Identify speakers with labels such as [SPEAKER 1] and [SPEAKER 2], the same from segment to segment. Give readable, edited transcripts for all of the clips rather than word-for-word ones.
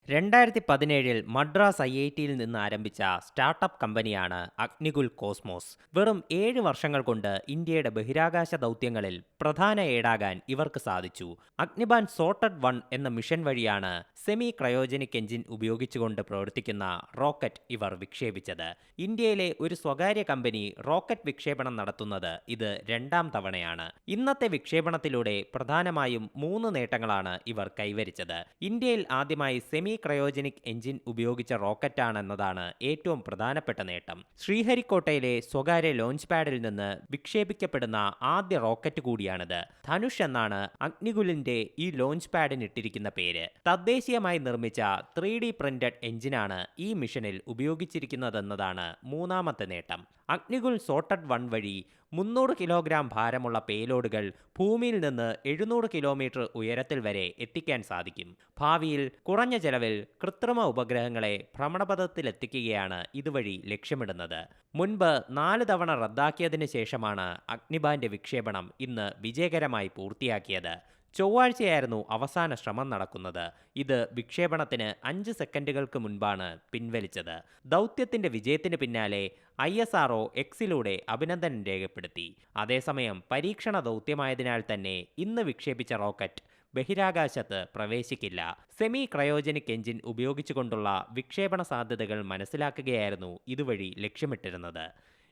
[SPEAKER 1] 2017 മദ്രാസ് IIT-യിൽ നിന്ന് ആരംഭിച്ച സ്റ്റാർട്ടപ്പ് കമ്പനിയാണ് അഗ്നികുൽ കോസ്മോസ്. വെറും 7 വർഷങ്ങൾ കൊണ്ട് ഇന്ത്യയുടെ ബഹിരാകാശ ദൗത്യങ്ങളിൽ പ്രധാന ഏടാകാൻ ഇവർക്ക് സാധിച്ചു. അഗ്നിബാൻ സോർട്ടഡ് 1 എന്ന മിഷൻ വഴിയാണ് സെമി ക്രയോജനിക് എഞ്ചിൻ ഉപയോഗിച്ചുകൊണ്ട് പ്രവർത്തിക്കുന്ന റോക്കറ്റ് ഇവർ വിക്ഷേപിച്ചത്. ഇന്ത്യയിലെ ഒരു സ്വകാര്യ കമ്പനി റോക്കറ്റ് വിക്ഷേപണം നടത്തുന്നത് ഇത് 2ാം തവണയാണ്. ഇന്നത്തെ വിക്ഷേപണത്തിലൂടെ പ്രധാനമായും 3 നേട്ടങ്ങളാണ് ഇവർ കൈവരിച്ചത്. ഇന്ത്യയിൽ ആദ്യമായി സെമി ക്രയോജനിക് എഞ്ചിൻ ഉപയോഗിച്ച റോക്കറ്റാണെന്നതാണ് ഏറ്റവും പ്രധാനപ്പെട്ട നേട്ടം. ശ്രീഹരിക്കോട്ടയിലെ സ്വകാര്യ ലോഞ്ച് പാഡിൽ നിന്ന് വിക്ഷേപിക്കപ്പെടുന്ന ആദ്യ റോക്കറ്റ് കൂടിയാണിത്. ധനുഷ് എന്നാണ് അഗ്നികുലിന്റെ ഈ ലോഞ്ച് പാഡിന് ഇട്ടിരിക്കുന്ന പേര്. തദ്ദേശീയമായി നിർമ്മിച്ച 3D പ്രിന്റഡ് എഞ്ചിനാണ് ഈ മിഷനിൽ ഉപയോഗിച്ചിരിക്കുന്നതെന്നതാണ് 3ാമത്തെ നേട്ടം. അഗ്നികുൽ സോർട്ടഡ് 1 വഴി 300 കിലോഗ്രാം ഭാരമുള്ള പേലോഡുകൾ ഭൂമിയിൽ നിന്ന് 700 കിലോമീറ്റർ ഉയരത്തിൽ വരെ എത്തിക്കാൻ സാധിക്കും. ഭാവിയിൽ കുറഞ്ഞ ചെലവിൽ കൃത്രിമ ഉപഗ്രഹങ്ങളെ ഭ്രമണപഥത്തിലെത്തിക്കുകയാണ് ഇതുവഴി ലക്ഷ്യമിടുന്നത്. മുൻപ് 4 തവണ റദ്ദാക്കിയതിനു ശേഷമാണ് അഗ്നിബാന്റെ വിക്ഷേപണം ഇന്ന് വിജയകരമായി പൂർത്തിയാക്കിയത്. ചൊവ്വാഴ്ചയായിരുന്നു അവസാന ശ്രമം നടക്കുന്നത്. ഇത് വിക്ഷേപണത്തിന് 5 സെക്കൻഡുകൾക്ക് മുൻപാണ് പിൻവലിച്ചത്. ദൗത്യത്തിന്റെ വിജയത്തിന് പിന്നാലെ ISRO Xിലൂടെ അഭിനന്ദനം രേഖപ്പെടുത്തി. അതേസമയം പരീക്ഷണ ദൗത്യമായതിനാൽ തന്നെ ഇന്ന് വിക്ഷേപിച്ച റോക്കറ്റ് ബഹിരാകാശത്ത് പ്രവേശിക്കില്ല. സെമി ക്രയോജനിക് എഞ്ചിൻ ഉപയോഗിച്ചുകൊണ്ടുള്ള വിക്ഷേപണ സാധ്യതകൾ മനസ്സിലാക്കുകയായിരുന്നു ഇതുവഴി ലക്ഷ്യമിട്ടിരുന്നത്.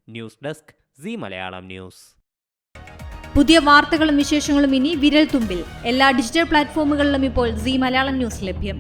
[SPEAKER 1] News desk C Malayalam news.
[SPEAKER 2] പുതിയ വാർത്തകളും വിശേഷങ്ങളും ഇനി വിരൽ തുമ്പിൽ. എല്ലാ ഡിജിറ്റൽ പ്ലാറ്റ്ഫോമുകളിലും ഇപ്പോൾ സി മലയാളം ന്യൂസ് ലഭ്യം.